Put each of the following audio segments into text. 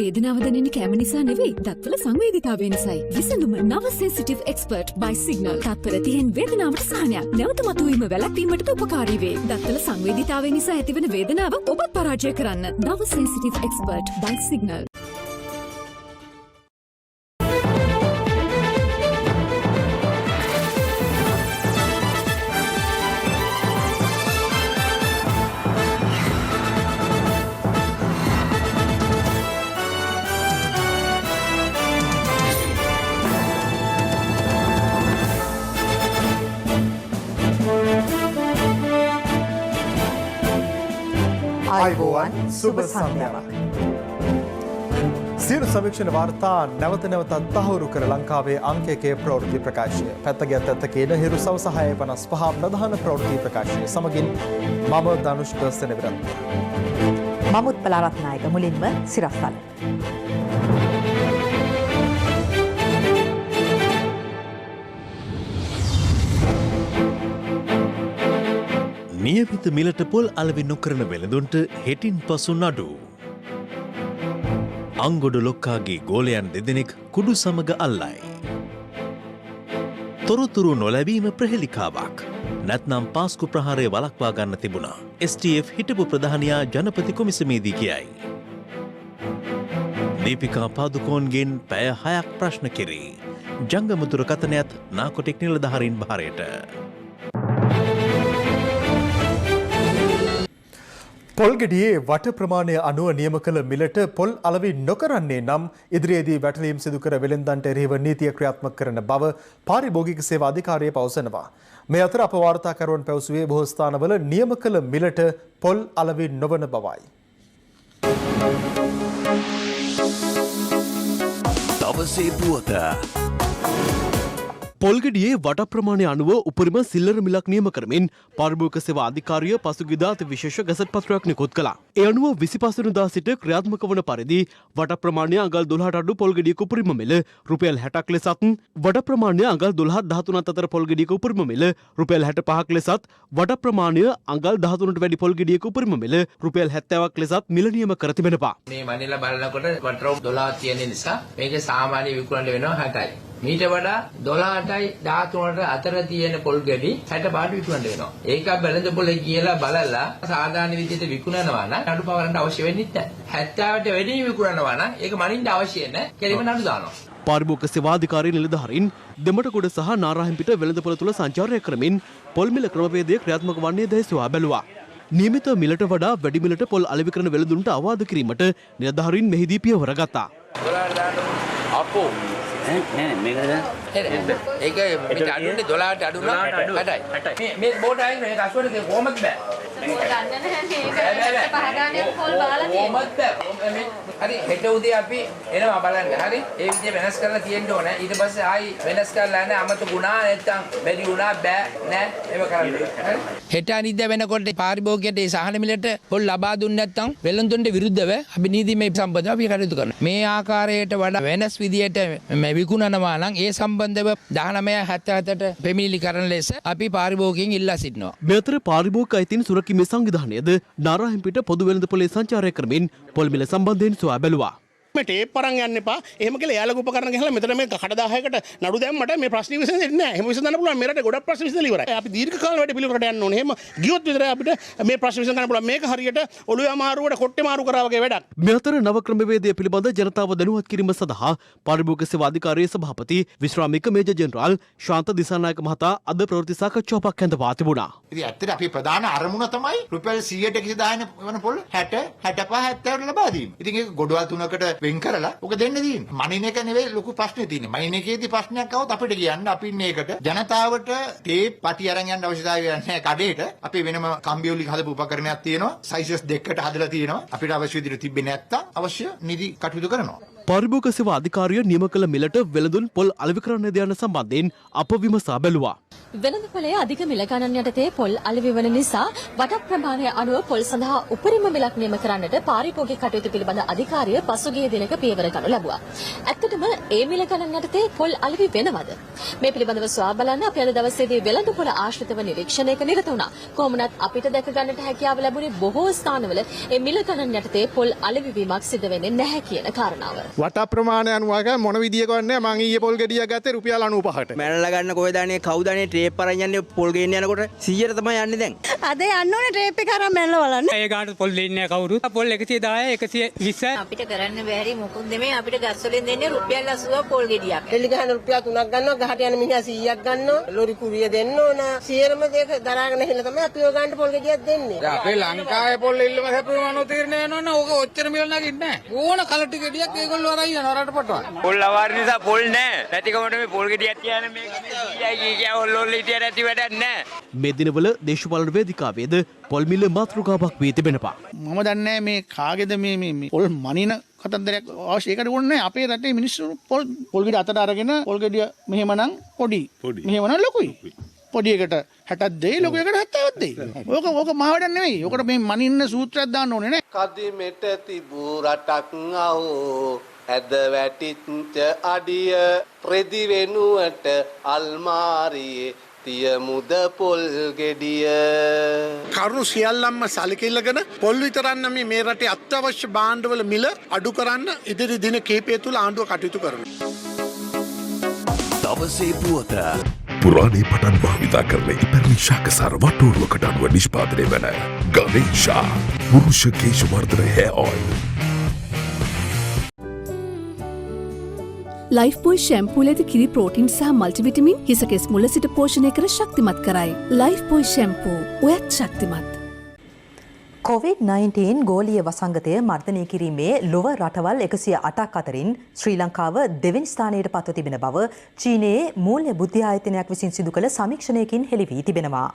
වේදනාව දැනෙන්නේ කැම නිසා නෙවෙයි, දත්වල සංවේදීතාවය නිසායි. විසඳුම නව සෙන්සිටිව් එක්ස්පර්ට් by සිග්නල්. තත්පර 30න් වේදනාවට සහනයක්. නැවත මතුවීම වැළැක්වීමට උපකාරී වේ. දත්වල සංවේදීතාවය නිසා ඇතිවන වේදනාව ඔබත් පරාජය කරන්න. නව සෙන්සිටිව් එක්ස්පර්ට් by සිග්නල්. ආයුබෝවන් සුබ සන්ධ්‍යාවක්. සියලු සමීක්ෂණ වාර්තා නැවත නැවතත් තහවුරු කර ලංකාවේ අංක 1 ප්‍රවෘත්ති ප්‍රකාශය. පැත්තගත් ඇත්තකේන හිරු සවස 6:55 ප්‍රධාන ප්‍රවෘත්ති ප්‍රකාශය සමගින් මම ධනුෂ්ක සෙනවිරත්න. මම උත්පල රත්නායක. මුලින්ම සිරස්තල. නියමිත මිලට පොල් අලෙවි නොකරන වෙළඳුන්ට හෙටින් පසු නඩු. අංගොඩ ලොක්කාගේ ගෝලයන් දෙදෙනෙක් කුඩු සමග අල්ලයි. තොරතුරු නොලැබීම ප්‍රහෙලිකාවක්. නැත්නම් පාස්කු ප්‍රහාරය වළක්වා ගන්න තිබුණා. STF හිටපු ප්‍රධානියා ජනපති කොමිසමේදී කියයි. දීපිකා පාදුකෝන්ගෙන් පැය 6ක් ප්‍රශ්න කෙරේ. ජංගම දුරකථනයත් නාකොටික් නිලධාරීන් භාරයට. පොල්ගෙඩියේ වට ප්‍රමාණය අනුව නියම කළ මිලට පොල් අලෙවි නොකරන්නේ නම් ඉදිරියේදී වැටලීම් සිදු කර වෙළෙන්දන්ට එරෙහිව නීතිය ක්‍රියාත්මක කරන බව පාරිභෝගික සේවා අධිකාරිය පවසනවා. මේ අතර අප වාර්තාකරුවන් පැවසුවේ බොහෝ ස්ථානවල නියම කළ මිලට පොල් අලෙවි නොවන බවයි. දවසේ පුවත පොල්ගෙඩියේ වට ප්‍රමාණය අනුව උපරිම සිල්ලර මිලක් නියම කරමින් පාරිභෝගික සේවා අධිකාරිය පසුගියදා විශේෂ ගැසට් පත්‍රයක් නිකුත් කළා. ඒ අනුව 25 වෙනිදා සිට ක්‍රියාත්මක වන පරිදි වට ප්‍රමාණය අඟල් 12ට අඩු පොල්ගෙඩියක උපරිම මිල රුපියල් 60ක් ලෙසත්, වට ප්‍රමාණය අඟල් 12 13ත් අතර පොල්ගෙඩියක උපරිම මිල රුපියල් 65ක් ලෙසත්, වට ප්‍රමාණය අඟල් 13ට වැඩි පොල්ගෙඩියක උපරිම මිල රුපියල් 70ක් ලෙසත් මිල නියම කර තිබෙනවා. මේ මනිලා බලනකොට වටරවුම් 12 තියෙන නිසා මේක සාමාන්‍ය විකුණන්න වෙනවා 60යි. මීට වඩා 12ටයි 13ට අතර තියෙන පොල් ගෙඩි 60 පාට විකුණන්න වෙනවා. ඒක බැලඳ පොලේ කියලා බලලා සාමාන්‍ය විදිහට විකුණනවා නම් නඩු පවරන්න අවශ්‍ය වෙන්නේ නැහැ. 70ට වැඩි විකුණනවා නම් ඒක මනින්න අවශ්‍ය නැහැ. කෙලිම නඩු දානවා. පාරිභෝගික සේවා අධිකාරිය නිලධාරීන් දෙමටගොඩ සහ නාරාහෙම්පිට වෙළඳපොළ තුල සංචාරය කරමින් පොල් මිල ක්‍රමවේදය ක්‍රියාත්මක වන්නේ දැයි සොයා බැලුවා. නියමිත මිලට වඩා වැඩි මිලට පොල් අලෙවි කරන වෙළඳුන්ට අවවාද කිරීමට නිලධාරීන් මෙහිදී පියවර ගත්තා. අපෝ නෑ මේකද ඒක මේක අඩුන්නේ 12ට අඩු නම් 60යි මේ බෝඩ් එකේ මේක අසුරේ කොහොමද බෑ මම දන්නේ නැහැ මේක පහදානේ පොල් බාලා තියෙන්නේ හරි හෙට උදේ අපි එනවා බලන්න හරි ඒ විදිහ වෙනස් කරලා තියෙන්න ඕනේ ඊට පස්සේ ආයි වෙනස් කරලා නැහැ අමත ගුණා නැත්තම් බැරි ගුණා බෑ නෑ ඒව කරන්න හරි හෙට අනිද්දා වෙනකොට පාරිභෝගිකයට ඒ සහන මිලට පොල් ලබා දුන්නේ නැත්තම් වෙළඳුන්ට විරුද්ධව අපි නීතිමය සම්බන්ධව අපි කටයුතු කරනවා මේ ආකාරයට වඩා වෙනස් විදියට මේ විකුණනවා නම් ඒ සම්බන්ධව 1977ට පෙමිණිලි කරන ලෙස අපි පාරිභෝගිකයන් ඉල්ලා සිටිනවා. මේ අතර පාරිභෝගික අයිතීන් සුරකීමේ සංවිධානයද නාරාහෙම්පිට පොදු වෙළඳපොලේ සංචාරය කරමින් පොල් මිල සම්බන්ධයෙන් සොයා බැලුවා. මේ ටේප් අරන් යන්න එපා. එහෙම කියලා එයාලගේ උපකරණ ගහලා මෙතන මේ 1000කට නඩු දැම්මට මේ ප්‍රශ්න විසඳෙන්නේ නැහැ. එහෙම විසඳන්න පුළුවන් මේ රටේ ගොඩක් ප්‍රශ්න විසඳලා ඉවරයි. අපි දීර්ඝ කාල වැඩ පිළිවෙලකට යන්න ඕනේ. එහෙම ගියොත් විතරයි අපිට මේ ප්‍රශ්න විසඳන්න පුළුවන්. මේක හරියට ඔළුවේ අමාරුවට කොට්ටේ මාරු කරා වගේ වැඩක්. මේ අතර නව ක්‍රමවේදය පිළිබඳ ජනතාව දැනුවත් කිරීම සඳහා පාරිභෝගික සේවා අධිකාරියේ සභාපති විශ්‍රාමික මේජර් ජෙනරාල් ශාන්ත දිසානායක මහතා අද ප්‍රවෘත්ති සාකච්ඡාවක් හැඳවා තිබුණා. ඉතින් ඇත්තට අපේ ප්‍රධාන අරමුණ තමයි රුපියල් 100ට 110 වෙන පොල් 60 65 70ට ලබා දීම. ඉතින් ඒක ගොඩවල් තුනකට වෙන් කරලා ඔක දෙන්න තියෙන්නේ. මනින එක නෙවෙයි ලොකු ප්‍රශ්නේ තියෙන්නේ. මනින එකේදී ප්‍රශ්නයක් આવොත් අපිට කියන්න අපි ඉන්නේ ඒකට ජනතාවට ටේප් පටි අරන් යන්න අවශ්‍යතාවය නැහැ කඩේට. අපි වෙනම කම්බි වලින් හදපු උපකරණයක් තියෙනවා. සයිසස් දෙකකට හදලා තියෙනවා. අපිට අවශ්‍ය විදිහට තිබෙන්නේ නැත්තම් අවශ්‍ය නිදි කටයුතු කරනවා. පාරිභෝගික සේවා අධිකාරිය නියම කළ මිලට වෙළඳුන් පොල් අලෙවි කරන්න යන සම්බන්ධයෙන් අප විමසා බැලුවා. වෙළඳපොලේ අධික මිල ගණන් යටතේ පොල් අලෙවි වන නිසා වටක් ප්‍රමාණය අනුව පොල් සඳහා උපරිම මිලක් නියම කරන්නට පාරිභෝගික කටයුතු පිළිබඳ අධිකාරිය පසුගිය දිනක පියවර ගනු ලැබුවා. ඇත්තටම ඒ මිල ගණන් යටතේ පොල් අලෙවි වෙනවද? මේ පිළිබඳව සොයා බලන්න අපි අද දවසේදී වෙළඳපොළ ආශ්‍රිතව නිරීක්ෂණයක නිරත වුණා. කොහොමනත් අපිට දැක ගන්නට හැකියාව ලැබුණේ බොහෝ ස්ථානවල ඒ මිල ගණන් යටතේ පොල් අලෙවි වීමක් සිදු වෙන්නේ නැහැ කියන කාරණාව. වටා ප්‍රමාණය අනුවක මොන විදියක වන්නේ මං ඊයේ පොල් ගෙඩියක් ගත්තේ රුපියල් 95ට. මැනලා ගන්න කොහෙද අනේ කවුද අනේ ට්‍රේප් අරන් යන්නේ පොල් ගේන්න යනකොට 100ට තමයි යන්නේ දැන්. අද යන්න ඕනේ ට්‍රේප් එක අරන් මැනලා බලන්න. ඒ ගාට පොල් දෙන්නේ කවුරුත්. පොල් 110 120 අපිට කරන්න බැරි මොකුත් නෙමෙයි අපිට ගස් වලින් දෙන්නේ රුපියල් 80 පොල් ගෙඩියක්. එල්ලි ගහන රුපියල් 3ක් ගන්නවා ගහට යන මිනිහා 100ක් ගන්නවා ලොරි කුරිය දෙන්න ඕන. සියරම දෙක දරාගෙන හිල තමයි අපි ඔය ගන්න පොල් ගෙඩියක් දෙන්නේ. අපේ ලංකාවේ පොල් ඉල්ලම හැපුවම අනුතීර්ණ වෙනවනේ ඕක ඔච්චර මිල නගින්නේ නැහැ. ඕන කලටි ගෙඩියක් ඒගොල්ලෝ අරන් යනවා රට පටවන. පොල් අවාර නිසා පොල් නැහැ. නැතිකමට මේ පොල් ගෙඩියක් තියන මේක කියා ඔල්ලොල්ල හිටිය නැති වැඩක් නැහැ. මේ දිනවල දේශපාලන වේදිකාවේද පොල් මිල මාතෘකාවක් වී තිබෙනවා. මම දන්නේ මේ කාගේද මේ පොල් මනින කතන්දරයක් අවශ්‍ය ඒකට ඕනේ අපේ රටේ මිනිස්සු පොල් ගෙඩිය අතට අරගෙන පොල් ගෙඩිය මෙහෙමනම් පොඩි මෙහෙමනම් ලොකුයි පොඩි එකට 60ක් දෙයි ලොකු එකට 70ක් දෙයි ඕක මහවැඩක් නෙවෙයි ඕකට මේ මනින්න සූත්‍රයක් දාන්න ඕනේ නේ කදිමෙට තිබූ රටක් අහෝ ඇද වැටිච්ච අඩිය රෙදි වෙනුවට අල්මාරියේ තියමුද පොල් ගෙඩිය කරුණු සියල්ලම සැලකිල්ලගෙන පොල් විතරක් නෙමෙයි මේ රටේ අත්‍යවශ්‍ය භාණ්ඩවල මිල අඩු කරන්න ඉදිරි දින කිහිපය තුල ආණ්ඩුව කටයුතු කරනවා. දවසේ පුවත පුරාණේ පටන් භාවිතා කරන ඉපැරණි ශාකසාර වට්ටෝරුවකට අනුව නිෂ්පාදනය වන ගවේෂා පුරුෂ කේශවර්ධන hair oil. ලයිෆ් බොයි ෂැම්පූල ඇති කිරි ප්‍රෝටින් සහ මල්ටිවිටමින් හිසකෙස් මුල සිට පෝෂණය කර ශක්තිමත් කරයි. ලයිෆ් බොයි ෂැම්පූ ඔයත් ශක්තිමත්. COVID-19 ගෝලීය වසංගතය මර්ධනය කිරීමේ ලොව රටවල් 108ක් අතරින් ශ්‍රී ලංකාව දෙවැනි ස්ථානයට පත්ව තිබෙන බව චීනයේ මූල්‍ය බුද්ධි ආයතනයක් විසින් සිදු කළ සමීක්ෂණයකින් හෙළි වී තිබෙනවා.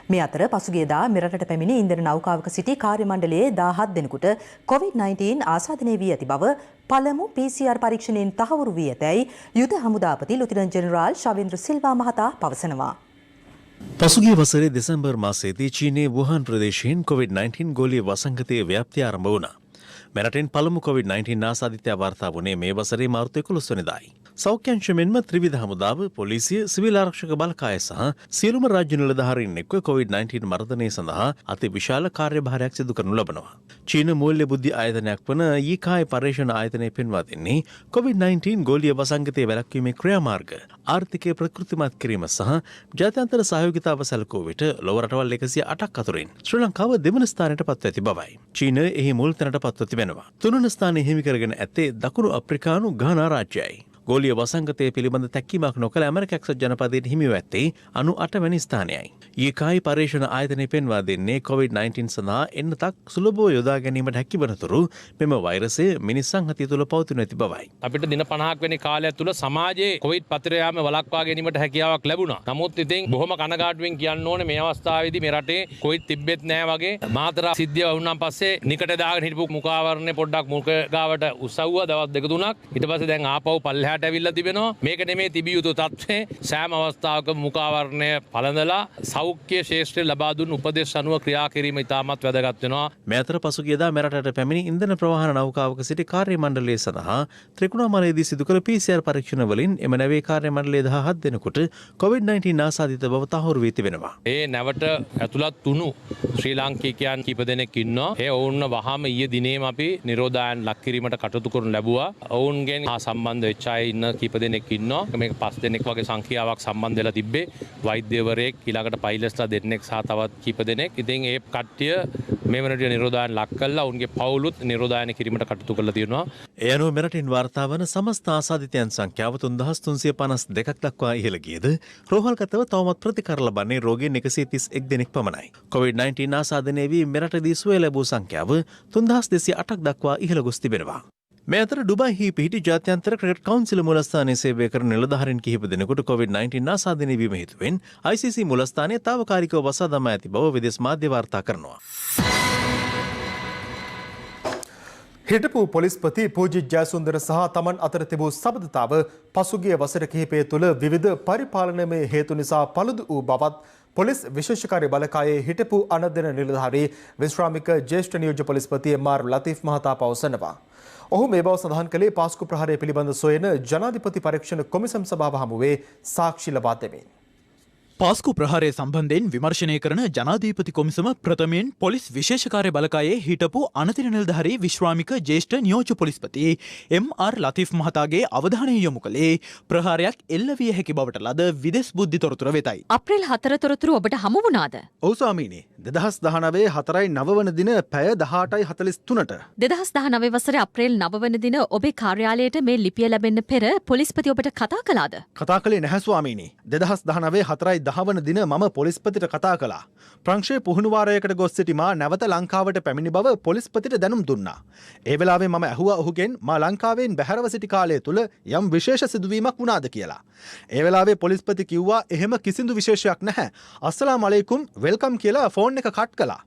මේ අතර පසුගියදා මෙරටට පැමිණි ඉන්ධන නෞකාවක සිටි කාර්ය මණ්ඩලයේ 17 දෙනෙකුට COVID-19 ආසාදනය වී ඇති බව පළමු PCR පරීක්ෂණයෙන් තහවුරු වී ඇතැයි යුද හමුදාපති ලුතිරන් ජෙනරාල් ශවේන්ද්‍ර සිල්වා මහතා පවසනවා. පසුගිය වසරේ දෙසැම්බර් මාසයේදී චීනයේ වුහාන් ප්‍රදේශයෙන් COVID-19 ගෝලීය වසංගතයේ ව්‍යාප්තිය ආරම්භ වුණා. මෙරටින් පළමු COVID-19 ආසාදිතය වාර්තා වුණේ මේ වසරේ මාර්තු 11 වෙනිදායි. සෞඛ්‍යංශ මෙන්ම ත්‍රිවිධ හමුදාව, පොලිසිය, සිවිල් ආරක්ෂක බලකාය සහ සියලුම රාජ්‍ය නිලධාරීන් එක්ව COVID-19 මර්ධනය සඳහා අති විශාල කාර්යභාරයක් සිදු කරනු ලබනවා. චීන මූල්‍ය බුද්ධි ආයතනයක් වන යීකාය පර්යේෂණ ආයතනය පෙන්වා දෙන්නේ COVID-19 ගෝලීය වසංගතය වැළැක්වීමේ ක්‍රියාමාර්ග ආර්ථිකය ප්‍රකෘතිමත් කිරීම සහ ජාත්‍යන්තර සහයෝගිතාව සැලකුව විට ලොව රටවල් 108ක් අතුරින් ශ්‍රී ලංකාව දෙවන ස්ථානයට පත්ව ඇති බවයි. චීනය එහි මුල් තැනට පත්ව තිබෙනවා. තුන්වන ස්ථානය හිමි කරගෙන ඇත්තේ දකුණු අප්‍රිකානු ගානා රාජ්‍යයයි. ගෝලීය වසංගතය පිළිබඳ තැක්කීමක් නොකළ ඇමරික එක්සත් ජනපදයට හිමිව ඇත්තේ 98 වැනි ස්ථානයයි. ඊකායි පර්යේෂණ ආයතනය පෙන්වා දෙන්නේ COVID-19 සඳහා එන්නතක් සුලභව යොදා ගැනීමට හැකිවනතුරු මෙම වෛරසය මිනිස් සංහතිය තුළ පවතිනු ඇති බවයි. අපිට දින 50ක් වැනි කාලය තුළ සමාජයේ කොවිඩ් පතරයාම වළක්වා ගැනීමට හැකියාවක් ලැබුණා. නමුත් ඉතින් බොහොම කනගාටුවෙන් කියන්න ඕනේ මේ අවස්ථාවේදී මේ රටේ කොවිඩ් තිබෙත් නෑ වගේ මාතර සිද්ධිය වුණාන් පස්සේ නිකට දාගෙන හිටපු මුඛාවරණය පොඩ්ඩක් මුඛ ගාවට උසවුවා දවස් දෙක තුනක්. ඊට පස්සේ දැන් ආපහු පල්ලෙහාට ඇවිල්ලා තිබෙනවා. මේක නෙමේ තිබිය යුතු තත්ත්වය. සෑම අවස්ථාවක මුඛාවරණය පළඳලා සෞඛ්‍ය ශේෂ්ත්‍රය ලබා දුන් උපදෙස් අනුව ක්‍රියා කිරීම ඉතාමත් වැදගත් වෙනවා. මේ අතර පසුගියදා මෙරටට පැමිණි ඉන්ධන ප්‍රවාහන නෞකාවක සිටි කාර්ය මණ්ඩලය සඳහා ත්‍රිකුණාමලයේදී සිදු කළ PCR පරීක්ෂණ වලින් එම නැවේ කාර්ය මණ්ඩලයේ 17 දෙනෙකුට COVID-19 ආසාදිත බව තහවුරු වී තිබෙනවා. ඒ නැවට ඇතුළත් වුණු ශ්‍රී ලාංකිකයන් කීප දෙනෙක් ඉන්නවා. ඒ ඔවුන්ව වහාම ඊයේ දිනේම අපි නිරෝධායන ලක් කිරීමට කටයුතු කරනු ලැබුවා. ඔවුන්ගෙන් සම්බන්ධ වෙච්ච අය ඉන්න කීප දෙනෙක් ඉන්නවා. මේක 5 දෙනෙක් වගේ සංඛ්‍යාවක් සම්බන්ධ වෙලා තිබ්බේ. වෛද්‍යවරයෙක් ඊළඟට පයිලට්ස්ලා දෙන්නෙක් සහ තවත් කීප දෙනෙක්. ඉතින් ඒ කට්ටිය මේ වෙනට නිරෝධායන ලක් කළා. ඔවුන්ගේ පවුලුත් නිරෝධායන කිරීමට කටයුතු කරලා තියෙනවා. ඒ අනුව මෙරටින් වාර්තා වන සමස්ත ආසාදිතයන් සංඛ්‍යාව 3352ක් දක්වා ඉහළ ගියද රෝහල්ගතව තවමත් ප්‍රතිකාර ලබන්නේ රෝගීන් 131 දෙනෙක් පමණයි. COVID-19 ආසාදනය වී මෙරටදී සුවය ලැබූ සංඛ්‍යාව 3208ක් දක්වා ඉහළ ගොස් තිබෙනවා. මේ අතර ඩුබයිහි පිහිටි ජාත්‍යන්තර ක්‍රිකට් කවුන්සිල මුලස්ථානයේ සේවය කරන නිලධාරීන් කිහිප දෙනෙකුට COVID-19 ආසාදනය වීම හේතුවෙන් ICC මුලස්ථානයේ తాවකාලිකව වසා දමා ඇති බව විදේශ මාධ්‍ය වාර්තා කරනවා. හිටපු පොලිස්පති පූජිත් ජයසුන්දර සහ තමන් අතර තිබූ සබඳතාව පසුගිය වසර කිහිපය තුළ විවිධ පරිපාලනමය හේතු නිසා පළුදු වූ බවත් පොලිස් විශේෂකාරී බලකායේ හිටපු අනදෙන නිලධාරී විශ්‍රාමික ජ්‍යෙෂ්ඨ නියෝජ්‍ය පොලිස්පති එම්.ආර්. ලතීෆ් මහතා පවසනවා. ඔහු මේ බව සඳහන් කළේ පාස්කු ප්‍රහාරය පිළිබඳ සොයන ජනාධිපති පරීක්ෂණ කොමිසම් සභාව හමුවේ සාක්ෂි ලබා දෙමින්. පාස්කු ප්‍රහාරය සම්බන්ධයෙන් විමර්ශනය කරන ජනාධීපති කොමිසම ප්‍රථමයෙන් පොලිස් විශේෂකාර්ය බලකායේ හිටපු අනතිර නිලධාරී විශ්‍රාමික ජ්‍යෙෂ්ඨ නියෝජ්‍ය පොලිස්පති එම්.ආර්. ලතීෆ් මහතාගේ අවධානය යොමු කළේ ප්‍රහාරයක් එල්ල විය හැකි බවට ලද විදෙස් බුද්ධි තොරතුර වෙතයි. අප්‍රේල් 4 තොරතුරු ඔබට හමු වුණාද? ඔව් ස්වාමීනි. 2019 4/9 වන දින පැය 18:43ට 2019 වසරේ අප්‍රේල් 9 වන දින ඔබේ කාර්යාලයට මේ ලිපිය ලැබෙන්න පෙර පොලිස්පති ඔබට කතා කළාද? කතා කළේ නැහැ ස්වාමීනි. 2019 4 10 වන දින මම පොලිස්පතිට කතා කළා. ප්‍රංශයේ පුහුණු වාරයකට ගොස් සිටි මා නැවත ලංකාවට පැමිණි බව පොලිස්පතිට දැනුම් දුන්නා. ඒ වෙලාවේ මම ඇහුවා ඔහුගෙන් මා ලංකාවෙන් බැහැරව සිටි කාලය තුල යම් විශේෂ සිදුවීමක් වුණාද කියලා. ඒ වෙලාවේ පොලිස්පති කිව්වා එහෙම කිසිදු විශේෂයක් නැහැ. අස්සලාමු අලයිකුම් වෙල්කම් කියලා ෆෝන් එක කට් කළා.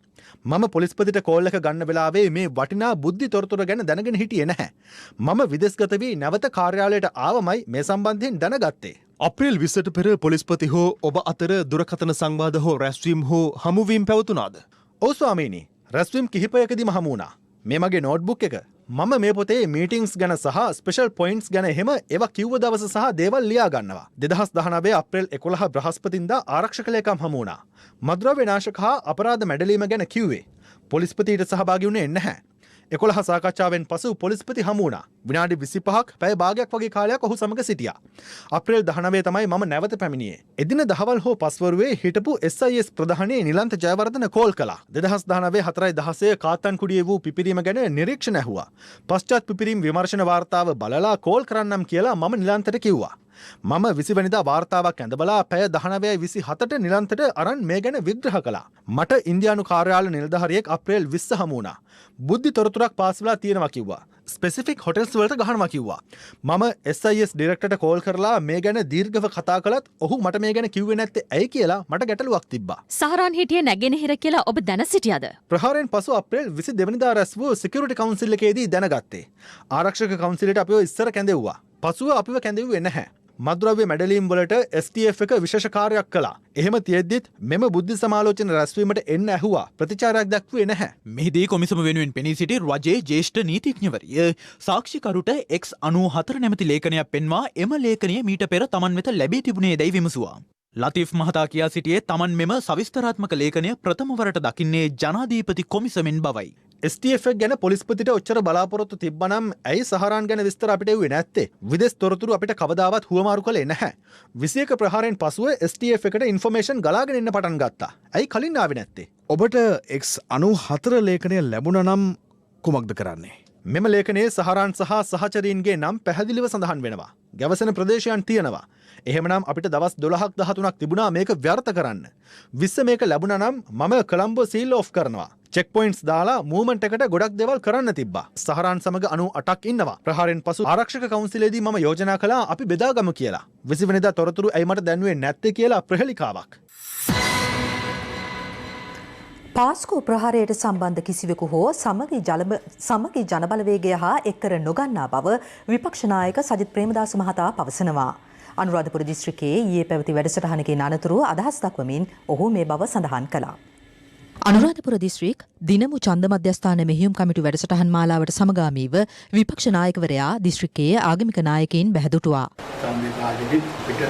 මම පොලිස්පතිට කෝල් එක ගන්න වෙලාවේ මේ වටිනා බුද්ධි තොරතුර ගැන දැනගෙන හිටියේ නැහැ. මම විදේශගත වී නැවත කාර්යාලයට ආවමයි මේ සම්බන්ධයෙන් දැනගත්තේ. අප්‍රේල් 20ට පෙර පොලිස්පති හෝ ඔබ අතර දුරකථන සංවාද හෝ රැස්වීම් හෝ හමුවීම් පැවතුනාද? ඔව් ස්වාමීනි. රැස්වීම් කිහිපයකදීම හමු වුණා. මේ මගේ නෝට්බුක් එක. මම මේ පොතේ මීටින්ග්ස් ගැන සහ ස්පෙෂල් පොයින්ට්ස් ගැන එහෙම ඒවා කිව්ව දවස සහ දේවල් ලියා ගන්නවා. 2019 අප්‍රේල් 11 බ්‍රහස්පතින්දා ආරක්ෂක ලේකම් හමු වුණා. මද්‍රව්‍ය නාශක හා අපරාධ මැඩලීම ගැන කිව්වේ. පොලිස්පතිට සහභාගී වුණේ නැහැ. 11 සාකච්ඡාවෙන් පසු පොලිස්පති හමු වුණා. විනාඩි 25ක් පැය භාගයක් වගේ කාලයක් ඔහු සමග සිටියා. අප්‍රේල් 19 තමයි මම නැවත පැමිණියේ. එදින දහවල් හෝ පස්වරුවේ හිටපු SIS ප්‍රධානී නිලන්ත ජයවර්ධන කෝල් කළා. 2019 4/16 කාත්තන්කුඩියේ වූ පිපිරීම ගැන නිරීක්ෂණ ඇහුවා. පශ්චාත් පිපිරීම් විමර්ශන වාර්තාව බලලා කෝල් කරන්නම් කියලා මම නිලන්තට කිව්වා. මම 20 වෙනිදා වාර්තාවක් ඇඳබලා පැය 19:27ට නිලන්තට අරන් මේ ගැන විග්‍රහ කළා. මට ඉන්දියානු කාර්යාල නිලධාරියෙක් අප්‍රේල් 20 හමු වුණා. බුද්ධි තොරතුරක් පාස් වෙලා තියෙනවා කිව්වා. ස්පෙસિෆික් හොටෙල්ස් වලට ගහනවා කිව්වා. මම SIS ඩිරෙක්ටර්ට කෝල් කරලා මේ ගැන දීර්ඝව කතා කළත් ඔහු මට මේ ගැන කිව්වේ නැත්තේ ඇයි කියලා මට ගැටලුවක් තිබ්බා. සහරාන් හිටියේ නැගෙනහිර කියලා ඔබ දැන සිටියද? ප්‍රහාරයෙන් පසු අප්‍රේල් 22 වෙනිදා රැස් වූ සිකියුරිටි කවුන්සිල් එකේදී දැනගත්තේ. ආරක්ෂක කවුන්සිලට අපිව ඉස්සර කැඳෙව්වා. පසුව අපිව කැඳෙව්වේ නැහැ. මද්‍රව්‍ය මැඩලීම් වලට STF එක විශේෂ කාර්යයක් කළා. එහෙම තියෙද්දිත් මෙම බුද්ධි සමාලෝචන රැස්වීමට එන්න ඇහුවා. ප්‍රතිචාරයක් දක්වුවේ නැහැ. මෙහිදී කොමිසම වෙනුවෙන් පෙනී සිටි රජයේ ජ්‍යෙෂ්ඨ නීතිඥවරිය සාක්ෂිකරුට X94 නැමැති ලේඛනයක් පෙන්වා එම ලේඛනය මීට පෙර තමන් වෙත ලැබී තිබුණේ දැයි විමසුවා. ලතීෆ් මහතා කියා සිටියේ තමන් මෙම සවිස්තරාත්මක ලේඛනය ප්‍රථම වරට දකින්නේ ජනාධීපති කොමිසමෙන් බවයි. STF ගැන පොලිස්පතිට ඔච්චර බලාපොරොත්තු තිබ්බනම් ඇයි සහරාන් ගැන විස්තර අපිට එව්වේ නැත්තේ? විදේශ තොරතුරු අපිට කවදාවත් හුවමාරු කළේ නැහැ. 21 ප්‍රහාරයෙන් පසුව STF එකට ඉන්ෆර්මේෂන් ගලාගෙන එන්න පටන් ගත්තා. ඇයි කලින් ආවේ නැත්තේ? ඔබට X94 ලේඛනය ලැබුණා නම් කුමක්ද කරන්නේ? මෙම ලේඛනයේ සහරාන් සහ සහචරීන්ගේ නම් පැහැදිලිව සඳහන් වෙනවා. ගැවසෙන ප්‍රදේශයන් තියෙනවා. එහෙමනම් අපිට දවස් 12ක් 13ක් තිබුණා මේක ව්‍යර්ථ කරන්න. 20 මේක ලැබුණා නම් මම කොළඹ සීල් ඔෆ් කරනවා. චෙක් පොයින්ට්ස් දාලා මූවමන්ට් එකට ගොඩක් දේවල් කරන්න තිබ්බා. සහරාන් සමග 98ක් ඉන්නවා. ප්‍රහාරයෙන් පසු ආරක්ෂක කවුන්සිලේදී මම යෝජනා කළා අපි බෙදාගමු කියලා. 20 වෙනිදා තොරතුරු ඇයි මට දැන්ුවේ නැත්තේ කියලා ප්‍රහෙලිකාවක්. පාස්කු ප්‍රහාරයට සම්බන්ධ කිසිවෙකු හෝ සමගි ජනබලවේගය හා එක්කර නොගන්නා බව විපක්ෂ නායක සජිත් ප්‍රේමදාස මහතා පවසනවා. අනුරාධපුර දිස්ත්‍රික්කයේ ඊයේ පැවති වැඩසටහනකින් අනතුරු අදහස් දක්වමින් ඔහු මේ බව සඳහන් කළා. අනුරාධපුර දිස්ත්‍රික් දිනමු ඡන්ද මධ්‍යස්ථාන මෙහෙයුම් කමිටු වැඩසටහන් මාලාවට සමගාමීව විපක්ෂ නායකවරයා දිස්ත්‍රික්කයේ ආගමික නායකයින් බැහැදුටුවා. සම්මේලනයේදී පිට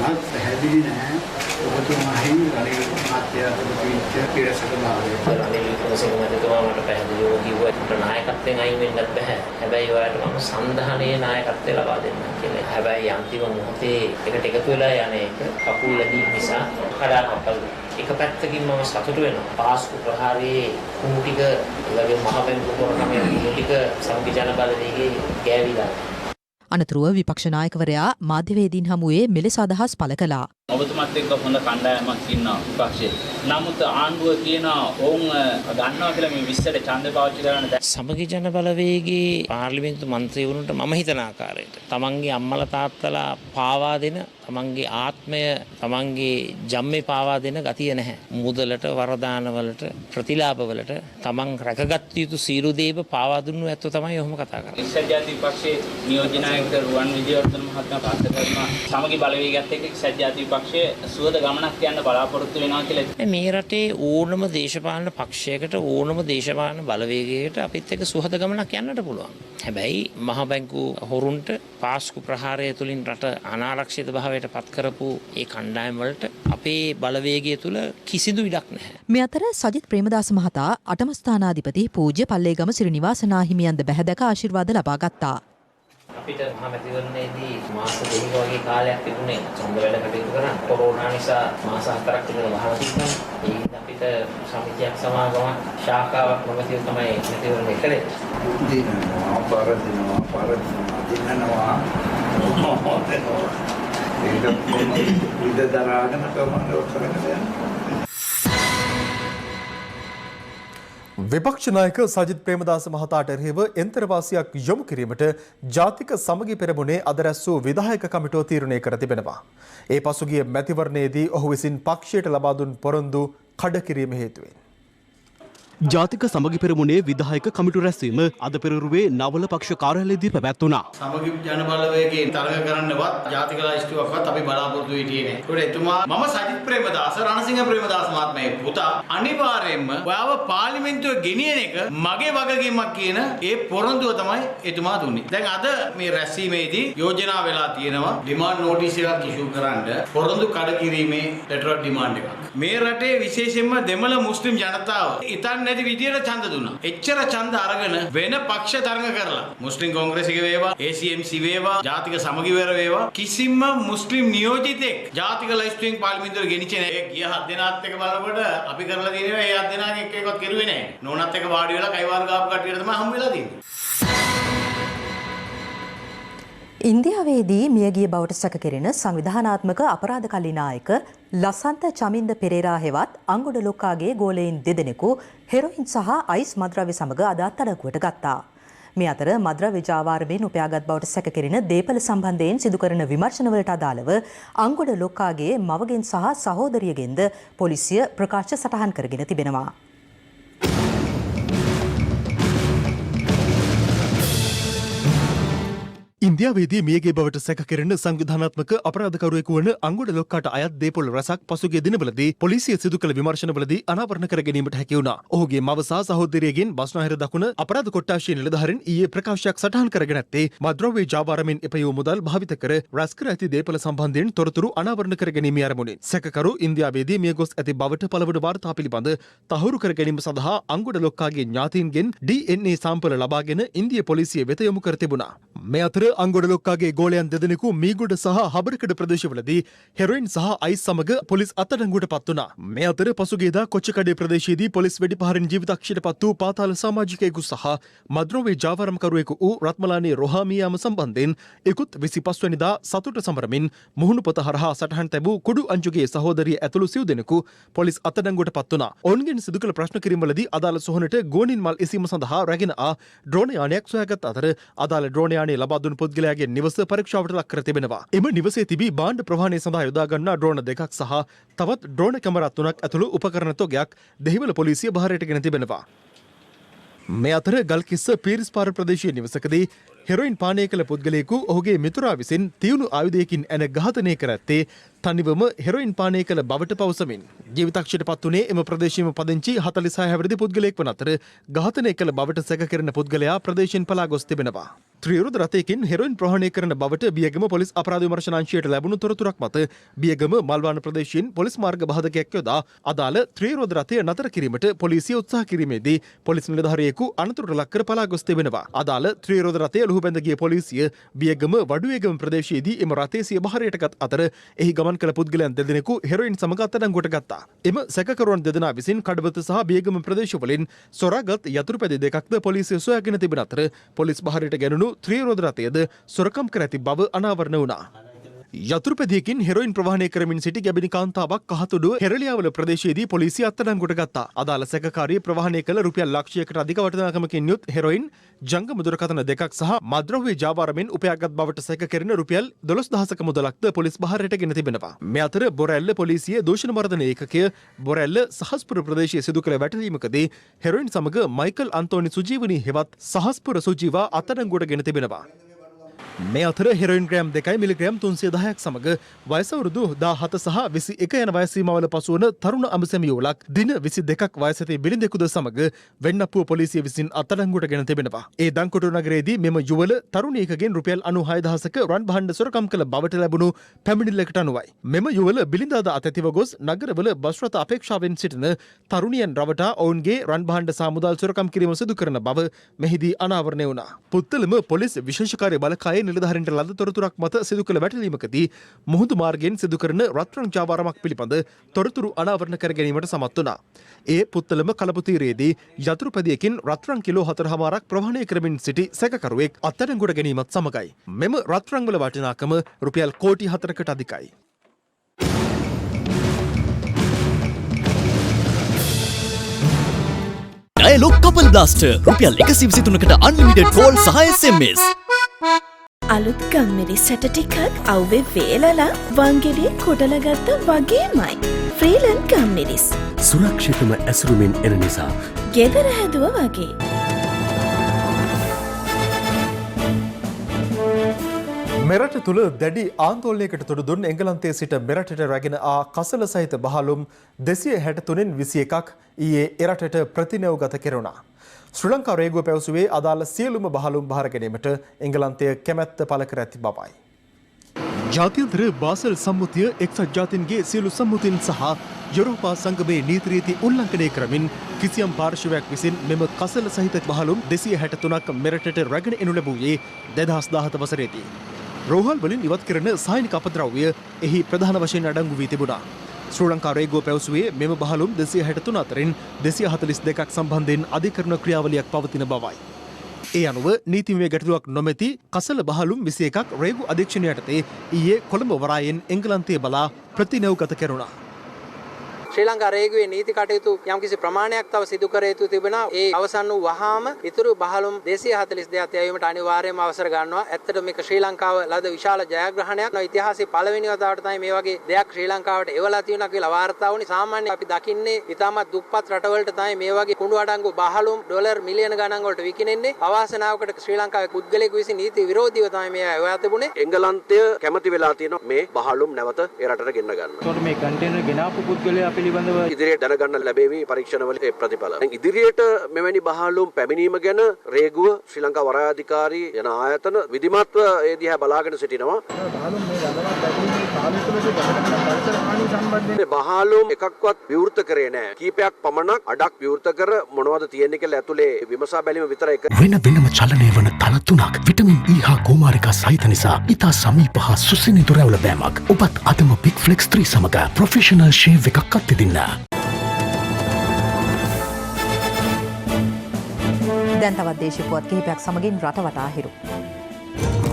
මත් පැහැදිලි නැහැ. ඔබතුමාහින් රනිල් මහත්තයා පිට පිරසක භාවය. රනිල් වික්‍රමසිංහතුමා මට පැහැදිලිව කිව්වා නායකත්වයෙන් අයින් වෙන්නත් බෑ. හැබැයි ඔයාලට මම සම්ධානයේ නායකත්වය ලබා දෙන්නම් කියලා. හැබැයි අන්තිම මොහොතේ එකට එකතු වෙලා යන එක කකුල් ලැබීම නිසා කඩාකප්පල්. එක පැත්තකින් මම සතුටු වෙනවා. පාස්කු ප්‍රහාරයේ කුණු ටික ලගේ මහ බැංකු කරනමේ කුණු ටික සමගි ජනබලවේගයේ ගෑවිලා. අනතුරුව විපක්ෂ නායකවරයා මාධ්‍යවේදීන් හමුවේ මෙලෙස අදහස් පළ කළා. ඔබතුමත් එක්ක හොඳ කණ්ඩායමක් ඉන්නවා විපක්ෂයේ. නමුත් ආණ්ඩුව කියනවා ඕන් ගන්නවා කියලා මේ 20ට ඡන්දය පාවිච්චි කරන්න දැන් සමගි ජන බලවේගයේ පාර්ලිමේන්තු මන්ත්‍රීවරුන්ට මම හිතන ආකාරයට තමන්ගේ අම්මලා තාත්තලා පාවා දෙන තමන්ගේ ආත්මය තමන්ගේ ජම්මේ පාවා දෙන ගතිය නැහැ. මුදලට වරදානවලට ප්‍රතිලාභවලට තමන් රැකගත් යුතු සියලු දේව පාවා දුන්නු ඇත්තෝ තමයි ඔහොම කතා කරන්නේ. එක්සත් ජාතික පක්ෂයේ නියෝජ්‍ය නායක රුවන් විජේවර්ධන මහත්මයා ප්‍රකාශ කරනවා සමගි බලවේගයත් එක්ක එක්සත් ජාතික පක්ෂයේ සුවද ගමනක් යන්න බලාපොරොත්තු වෙනවා කියලා. මේ රටේ ඕනම දේශපාලන පක්ෂයකට ඕනම දේශපාලන බලවේගයකට අපිත් එක්ක සුහද ගමනක් යන්නට පුළුවන්. හැබැයි මහ බැංකු හොරුන්ට පාස්කු ප්‍රහාරය තුලින් රට අනාරක්ෂිත භාවයට පත් කරපු ඒ කණ්ඩායම් වලට අපේ බලවේගය තුල කිසිදු ඉඩක් නැහැ. මේ අතර සජිත් ප්‍රේමදාස මහතා අටම ස්ථානාධිපති පූජ්‍ය පල්ලේගම සිරිනිවාස නාහිමියන්ද බැහැදක ආශිර්වාද ලබා ගත්තා. අපිට මහා මැතිවරණයේදී මාස දෙකක වගේ කාලයක් තිබුණේ ඡන්ද වැඩ කටයුතු කරන්න. කොරෝනා නිසා මාස 4ක් විතර වහලා තිබුණා. ඒකින් අපිට සමිතියක් සමාගමක් ශාඛාවක් නොමැතිව තමයි මැතිවරණය කළේ. දිනනවා ඒක ඉද දරාගෙන තමයි කරන්නේ. විපක්ෂ නායක සජිත් ප්‍රේමදාස මහතාට එරෙහිව එන්තරවාසියක් යොමු කිරීමට ජාතික සමගි පෙරමුණේ අද රැස් වූ විධායක කමිටුව තීරණය කර තිබෙනවා. ඒ පසුගිය මැතිවරණයේදී ඔහු විසින් පක්ෂයට ලබා දුන් පොරොන්දු කඩ කිරීම හේතුවෙන් ජාතික සමගි පෙරමුණේ විධායක කමිටු රැස්වීම අද පෙරරුවේ නවල පක්ෂ කාර්යාලයේදී පැවැත්වුණා. සමගි ජන බලවේගයේ තරඟ කරන්නවත් ජාතික ලයිස්තුවක්වත් අපි බලාපොරොත්තු වෙන්නේ නැහැ. ඒකට එතුමා මම සජිත් ප්‍රේමදාස රණසිංහ ප්‍රේමදාස මහත්මයාගේ පුතා අනිවාර්යයෙන්ම ඔයාව පාර්ලිමේන්තුවේ ගෙනියන එක මගේ වගකීමක් කියන ඒ පොරොන්දුව තමයි එතුමා දුන්නේ. දැන් අද මේ රැස්වීමේදී යෝජනා වෙලා තියෙනවා ඩිමාන්ඩ් නෝටිස් එකක් ඉෂු කරන්න පොරොන්දු කඩ කිරීමේ ලෙටර් ඔෆ් ඩිමාන්ඩ් එකක්. මේ රටේ විශේෂයෙන්ම දෙමළ මුස්ලිම් ජනතාව ඉතින් නැති විදියට ඡන්ද දුන්නා. එච්චර ඡන්ද අරගෙන වෙන පක්ෂ තරඟ කරලා මුස්ලිම් කොංග්‍රේසික වේවා, ACMC වේවා, ජාතික සමගිවර වේවා කිසිම මුස්ලිම් නියෝජිතෙක් ජාතික ලයිස්තුවෙන් පාර්ලිමේන්තුවට ගෙනිච්චේ නැහැ. ඒ ගිය 7 දෙනාත් එක්ක බලනකොට අපි කරලා තියෙනවා ඒ 7 දෙනාගෙන් එක් එකවත් කෙරුවේ නැහැ. නෝනත් එක්ක වාඩි වෙලා කයිවාර ගාපු කට්ටියට තමයි හම්බ වෙලා තියෙන්නේ. ඉන්දියාවේදී මියගිය බවට සැක කෙරෙන සංවිධානාත්මක අපරාධ කල්ලිනායක ලසන්ත චමින්ද පෙරේරා හෙවත් අංගොඩ ලොක්කාගේ ගෝලයින් දෙදෙනෙකු හෙරොයින් සහ අයිස් මද්‍රව්‍ය සමග අද අත්අඩංගුවට ගත්තා. මේ අතර මද්‍රව්‍ය ජාවාරමෙන් උපයාගත් බවට සැක කෙරෙන දේපල සම්බන්ධයෙන් සිදු කරන විමර්ශනවලට අදාළව අංගොඩ ලොක්කාගේ මවගෙන් සහ සහෝදරියගෙන්ද පොලිසිය ප්‍රකාශ සටහන් කරගෙන තිබෙනවා. ඉන්දියාවේදී මියගේ බවට සැක කෙරෙන සංවිධානාත්මක අපරාධකරුවෙකු වන අංගොඩ ලොක්කාට අයත් දේපොළ රැසක් පසුගිය දිනවලදී පොලිසිය සිදු කළ විමර්ශනවලදී අනාවරණ කර ගැනීමට හැකි වුණා. ඔහුගේ මව සහ සහෝදරියගෙන් බස්නාහිර දකුණ අපරාධ කොට්ටාශයේ නිලධාරීන් ඊයේ ප්‍රකාශයක් සටහන් කරගෙන ඇත්තේ මද්‍රව්‍ය ජාවාරමෙන් එපයූ මුදල් භාවිත කර රැස් කර ඇති දේපොළ සම්බන්ධයෙන් තොරතුරු අනාවරණ කර ගැනීමේ අරමුණින්. සැකකරු ඉන්දියාවේදී මිය ගොස් ඇති බවට පළවන වාර්තා පිළිබඳ තහවුරු කර ගැනීම සඳහා අංගොඩ ලොක්කාගේ ඥාතීන්ගෙන් DNA සාම්පල ලබාගෙන ඉන්දිය පොලිසිය වෙත යොමු කර තිබුණා. මේ අතර අංගොඩ ලොක්කාගේ ගෝලයන් දෙදෙනෙකු මීගොඩ සහ හබරකඩ ප්‍රදේශවලදී හෙරොයින් සහ අයිස් සමග පොලිස් අත්අඩංගුවට පත් වුණා. මේ අතර පසුගියදා කොච්චකඩේ ප්‍රදේශයේදී පොලිස් වෙඩිපහරින් ජීවිතක්ෂයට පත් වූ පාතාල සමාජිකයෙකු සහ මද්‍රව්‍ය ජාවාරම්කරුවෙකු වූ රත්මලානී රොහාමියාම සම්බන්ධයෙන් ඉකුත් 25 වෙනිදා සතුට සමරමින් මුහුණු පොත හරහා සටහන් තැබූ කුඩු අංජුගේ සහෝදරිය ඇතුළු සිව් දෙනෙකු පොලිස් අත්අඩංගුවට පත් වුණා. ඔවුන්ගෙන් සිදු කළ ප්‍රශ්න කිරීමවලදී අදාළ සොහනට ගෝනින් මල් එසීම සඳහා රැගෙන ආ ඩ්‍රෝන යානයක් සොයාගත් අතර අදාළ ඩ්‍රෝන යානය ලබා දුන් පුද්ගලයාගේ නිවස පරීක්ෂාවට ලක් කර තිබෙනවා. එම නිවසේ තිබී භාණ්ඩ ප්‍රවාහනය සඳහා යොදා ගන්නා ඩ්‍රෝන දෙකක් සහ තවත් ඩ්‍රෝන කැමරා 3ක් ඇතුළු උපකරණ තොගයක් දෙහිවල පොලිසිය බහරයට ගෙන තිබෙනවා. මේ අතර ගල්කිස්ස පීරිස්පාර ප්‍රදේශීය නිවසකදී හෙරොයින් පානය කළ පුද්ගලයෙකු ඔහුගේ මිතුරා විසින් තියුණු ආයුධයකින් ඇන ඝාතනය කර ඇත්තේ තනිවම හෙරොයින් පානය කළ බවට පවසමින්. ජීවිතක්ෂයට පත් වුණේ එම ප්‍රදේශයේම පදිංචි 46 හැවිරිදි පුද්ගලයෙක් වන අතර ඝාතනය කළ බවට සැක කෙරෙන පුද්ගලයා ප්‍රදේශයෙන් පලා ගොස් තිබෙනවා. ත්‍රිවිරුද්ධ රථයකින් හෙරොයින් ප්‍රහාණය කරන බවට බියගම පොලිස් අපරාධ විමර්ශනාංශයට ලැබුණු තොරතුරක් මත බියගම මල්වාන ප්‍රදේශයෙන් පොලිස් මාර්ග බාධකයක් යොදා අදාළ ත්‍රිවිරුද්ධ රථය නතර කිරීමට පොලිසිය උත්සාහ කිරීමේදී පොලිස් නිලධාරියෙකු අනතුරට ලක් කර පලා ගොස් තිබෙනවා. අදාළ ත්‍රිවිරුද්ධ රථය ලුහුබැඳ ගිය පොලිසිය බියගම වඩුවේගම ප්‍රදේශයේදී එම රථය සිය බහරයට ගත් අතර එහි ගමන් කළ පුද්ගලයන් දෙදෙනෙකු හෙරොයින් සමග අත්අඩංගුවට ගත්තා. එම සැකකරුවන් දෙදෙනා විසින් කඩවත සහ බියගම ප්‍රදේශවලින් සොරාගත් යතුරු පැදි දෙකක්ද පොලිසිය සොයාගෙන තිබෙන අතර පොලිස් බහරයට ගැනුණු ත්‍රිවිරුද්ධ රථයද සොරකම් කර ඇති බව අනාවරණ වුණා. යතුරුපැදියකින් හෙරොයින් ප්‍රවාහනය කරමින් සිටි ගැබිණි කාන්තාවක් කහතුඩුව හෙරලියාවල ප්‍රදේශයේදී පොලිසිය අත්අඩංගුවට ගත්තා. අදාළ සැකකාරිය ප්‍රවාහනය කළ රුපියල් ලක්ෂයකට අධික වටිනාකමකින් යුත් හෙරොයින් ජංගම දුරකථන දෙකක් සහ මද්‍රව්‍ය ජාවාරමෙන් උපයාගත් බවට සැක කෙරෙන රුපියල් 12000ක මුදලක්ද පොලිස් බහරයට ගෙන තිබෙනවා. මේ අතර බොරැල්ල පොලිසිය දූෂණ මර්දන ඒකකය බොරැල්ල සහස්පුර ප්‍රදේශයේ සිදු කළ වැටලීමකදී හෙරොයින් සමග මයිකල් අන්තෝනි සුජීවනි හෙවත් සහස්පුර සුජීවා අත්අඩංගුවට ගෙන තිබෙනවා. මේ අතර හෙරොයින් ග්‍රෑම් 2 මිලිග්‍රෑම් 310ක් සමග වයස අවුරුදු 17 සහ 21 යන වයස් සීමාවල පසුවන තරුණ අඹසැමියෝලක් දින 22ක් වයස ඇති බිරිඳෙකුද සමග වෙන්නපුව පොලිසිය විසින් අත්අඩංගුවට ගෙන තිබෙනවා. ඒ දංකොටු නගරයේදී මෙම යුවල තරුණියකගෙන් රුපියල් 96000ක රන් භාණ්ඩ සොරකම් කළ බවට ලැබුණු පැමිණිල්ලකට අනුවයි. මෙම යුවල බිලිඳාද අතැතිව ගොස් නගරවල බස් රථ අපේක්ෂාවෙන් සිටින තරුණියන් රවටා ඔවුන්ගේ රන් භාණ්ඩ සහ මුදල් සොරකම් කිරීම සිදු කරන බව මෙහිදී අනාවරණය වුණා. පුත්තලම පොලිස් විශේෂකාර්ය බලකායේ නිලධාරීන්ට ලද තොරතුරක් මත සිදු කළ වැටලීමකදී මුහුදු මාර්ගයෙන් සිදු කරන රත්රන් ජාවාරමක් පිළිබඳ තොරතුරු අනාවරණ කර ගැනීමට සමත් වුණා. ඒ පුත්තලම කලපුතීරයේදී යතුරුපැදියකින් රත්රන් කිලෝ 4.5ක් ප්‍රවාහනය කරමින් සිටි සැකකරුවෙක් අත්අඩංගුවට ගැනීමත් සමගයි. මෙම රත්රන් වල වටිනාකම රුපියල් කෝටි 4කට අධිකයි. ඩයලොග් කපල් බ්ලාස්ටර් රුපියල් 123කට අන්ලිමිටඩ් කෝල් සහ SMS. අලුත් ගම්මිරිස් සැට ටිකක් අවුවේ වේලලා වංගෙඩිය කොටලගත්ත වගේමයි. ෆ්‍රීලන්ඩ් ගම්මිරිස්. සුරක්ෂිතම ඇසුරුමින් එන නිසා. ගෙදර හැදුව වගේ. මෙරට තුළ දැඩි ආන්දෝලනයකට තොඩු දුන් එංගලන්තයේ සිට මෙරටට රැගෙන ආ කසල සහිත බහලුම් 263න් 21ක් ඊයේ එරටට ප්‍රතිනයවගත කෙරුණා. ශ්‍රී ලංකා රේගුව පැවසුවේ අදාළ සියලුම බහලුම් බහර ගැනීමට එංගලන්තය කැමැත්ත පළ කර ඇති බවයි. ජාත්‍යන්තර බාසල් සම්මුතිය එක්සත් ජාතීන්ගේ සියලු සම්මුතින් සහ යුරෝපා සංගමේ නීති රීති උල්ලංඝනය කරමින් කිසියම් පාර්ශවයක් විසින් මෙම කසල සහිත බහලුම් 263ක් මෙරටට රැගෙන එනු ලැබුවේ 2017 වසරේදී. රෝහල් වලින් ඉවත් කරන සායනික අපද්‍රව්‍ය එහි ප්‍රධාන වශයෙන් අඩංගු වී තිබුණා. ශ්‍රී ලංකා රේගුව පැවසුවේ මෙම බහලුම් 263 අතරින් 242ක් සම්බන්ධයෙන් අධිකරණ ක්‍රියාවලියක් පවතින බවයි. ඒ අනුව නීතිමය ගැටලුවක් නොමැති කසල බහලුම් 21ක් රේගු අධීක්ෂණය යටතේ ඊයේ කොළඹ වරායෙන් එංගලන්තයේ බලා ප්‍රතිනයවගත කෙරුණා. ශ්‍රී ලංකා රේගුවේ නීති කටයුතු යම්කිසි ප්‍රමාණයක් තව සිදු කර යුතු තිබෙනවා. ඒ අවසන් වූ වහාම ඉතුරු බහලුම් 242 යැවීමට අනිවාර්යයෙන්ම අවසර ගන්නවා. ඇත්තටම මේක ශ්‍රී ලංකාව ලද විශාල ජයග්‍රහණයක්. ඉතිහාසයේ පළවෙනි වතාවට තමයි මේ වගේ දෙයක් ශ්‍රී ලංකාවට එවලා තියෙනවා කියලා වාර්තා වුණේ. සාමාන්‍යයෙන් අපි දකින්නේ ඉතාමත් දුප්පත් රටවලට තමයි මේ වගේ කුණු අඩංගු බහලුම් ඩොලර් මිලියන ගණන් වලට විකිනෙන්නේ. අවාසනාවකට ශ්‍රී ලංකාවේ පුද්ගලයෙකු විසින් නීති විරෝධීව තමයි මේ එවා තිබුණේ. එංගලන්තය කැමති වෙලා තියෙනවා මේ බහලුම් නැවත ඒ රටට ගෙන්න ගන්න. ඒකට මේ කන්ටේනර් ගෙනාපු පුද්ගලයා පිළිබඳව ඉදිරියට දැනගන්න ලැබෙවි පරීක්ෂණවල ප්‍රතිඵල. ඉදිරියට මෙවැනි බහලුම් පැමිණීම ගැන රේගුව ශ්‍රී ලංකා වරාධිකාරී යන ආයතන විධිමත්ව ඒ දිහා බලාගෙන සිටිනවා. මේ බහලුම් එකක්වත් විවෘත කරේ නැහැ. කීපයක් පමණක් අඩක් විවෘත කර මොනවද තියෙන්නේ කියලා ඇතුලේ විමසා බැලීම විතරයි කරේ. වෙන වෙනම චලනය වන තල තුනක් විටමින් E හා කුමාරිකා සහිත නිසා ඉතා සමීප හා සුසිනිඳු රැවුල බෑමක්. ඔබත් අදම බිග් ෆ්ලෙක්ස් 3 සමග ප්‍රොෆෙෂනල් ෂේව් එකක් අත්විඳින්න. දැන් තවත් දේශීය කිහිපයක් සමගින් රටවටා හිරු.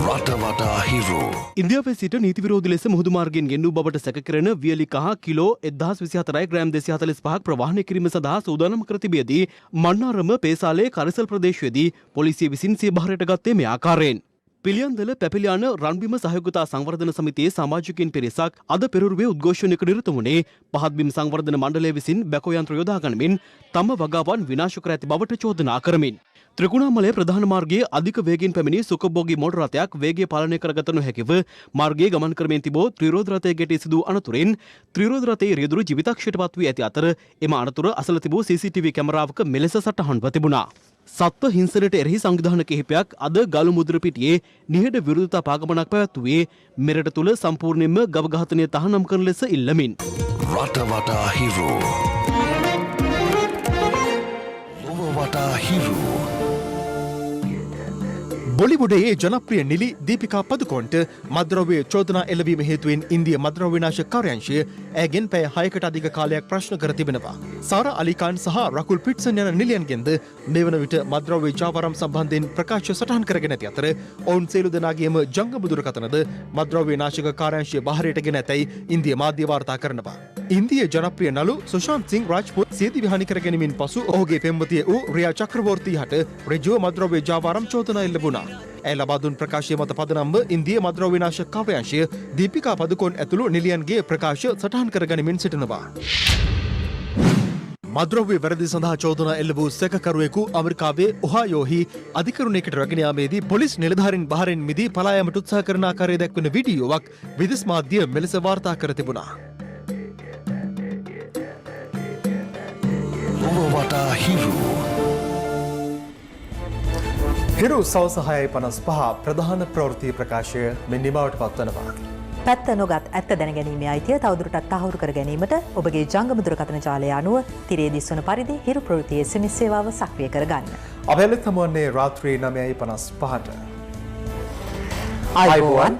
රටවටා හිරු. ඉන්දියාවේ සිට නීති විරෝධී ලෙස මුහුදු මාර්ගයෙන් ගෙන්වූ බවට සැක කරන වියලි කහ කිලෝ 1024යි ග්‍රෑම් 245ක් ප්‍රවාහනය කිරීම සඳහා සූදානම් කර තිබියදී මන්නාරම පේසාලේ කරිසල් ප්‍රදේශයේදී පොලිසිය විසින් සිය බහරයට ගත්තේ මේ ආකාරයෙන්. පිළියන්දල පැපිලියාන රන්බිම සහයෝගතා සංවර්ධන සමිතියේ සමාජිකයින් පිරිසක් අද පෙරරුවේ උද්ඝෝෂණයක නිරත වුණේ පහත්බිම් සංවර්ධන මණ්ඩලය විසින් බැකෝ යන්ත්‍ර යොදා ගනිමින් තම වගාවන් විනාශ කර ඇති බවට චෝදනා කරමින්. ත්‍රිකුණාමලය ප්‍රධාන මාර්ගයේ අධික වේගයෙන් පැමිණි සුඛභෝගී මෝටර රථයක් වේගය පාලනය කරගත නොහැකිව මාර්ගයේ ගමන් කරමින් තිබූ ත්‍රිරෝධ රථයේ ගැටී සිදු අනතුරින් ත්‍රිරෝධ රථයේ රියදුරු ජීවිතක්ෂයට පත් වී ඇති අතර එම අනතුර අසල තිබූ CCTV කැමරාවක මෙලෙස සටහන්ව තිබුණා. සත්ව හිංසනයට එරෙහි සංවිධාන කිහිපයක් අද ගලු මුද්‍ර පිටියේ නිහඬ විරෝධතා පාගමනක් පැවැත්වුවේ මෙරට තුළ සම්පූර්ණයෙන්ම ගව ඝාතනය තහනම් කරන ලෙස ඉල්ලමින්. රටවටා හිරු. ලොව වටා හිරු. බොලිවුඩයේ ජනප්‍රිය නිලි දීපිකා පදුකොන්ට මද්‍රව්‍ය චෝදනා එල්ලවීම හේතුවෙන් ඉන්දිය මද්‍රව්‍ය විනාශ කාර්යාංශය ඇගෙන් පැය 6කට අධික කාලයක් ප්‍රශ්න කර තිබෙනවා. සාරා අලි ખાන් සහ රකුල් පිට්සන් යන නිලියන්ගෙන්ද මේ වන විට මද්‍රව්‍ය ජාවාරම් සම්බන්ධයෙන් ප්‍රකාශ සටහන් කරගෙන ඇති අතර ඔවුන් සියලු දෙනාගේම ජංගම දුරකථනද මද්‍රව්‍ය විනාශක කාර්යාංශය බහරයට ගෙන ඇතැයි ඉන්දිය මාධ්‍ය වාර්තා කරනවා. ඉන්දිය ජනප්‍රිය නළු සුශාන්ත් සිං රාජ්පුත් සියදි විහානි කර ගැනීමෙන් පසු ඔහුගේ පෙම්වතිය වූ රියා චක්‍රවර්ති හට ඍජුව මද්‍රව්‍ය ජාවාරම් චෝදනා එල්ල වුණා. ඇය ලබා දුන් ප්‍රකාශය මත පදනම්ව ඉන්දිය මද්‍රව්‍ය විනාශක කාර්යාංශය දීපිකා පදුකොන් ඇතුළු නිලියන්ගේ ප්‍රකාශ සටහන් කර ගනිමින් සිටිනවා. මද්‍රව්‍ය වැරදි සඳහා චෝදනා එල්ල වූ සැකකරුවෙකු ඇමරිකාවේ ඔහායෝහි අධිකරණයකට රැගෙන යාමේදී පොලිස් නිලධාරීන් බහරෙන් මිදී පලා යාමට උත්සාහ කරන ආකාරය දැක්වෙන වීඩියෝවක් විදෙස් මාධ්‍ය මෙලෙස වාර්තා කර තිබුණා. වටා හිරු හිරු සවස 6:55 ප්‍රධාන ප්‍රවෘත්ති ප්‍රකාශය මෙන් නිමවට පත්වනවා. පැත්ත නොගත් ඇත්ත දැනගැනීමේ අයිතිය තවදුරටත් තහවුරු කර ගැනීමට ඔබගේ ජංගම දුරකථන ජාලය අනුව තිරේ දිස්වන පරිදි හිරු ප්‍රවෘත්තියේ SMS සේවාව සක්‍රිය කරගන්න. අප හෙළිත් හමුවන්නේ රාත්‍රී 9:55ට. අයිබෝවන්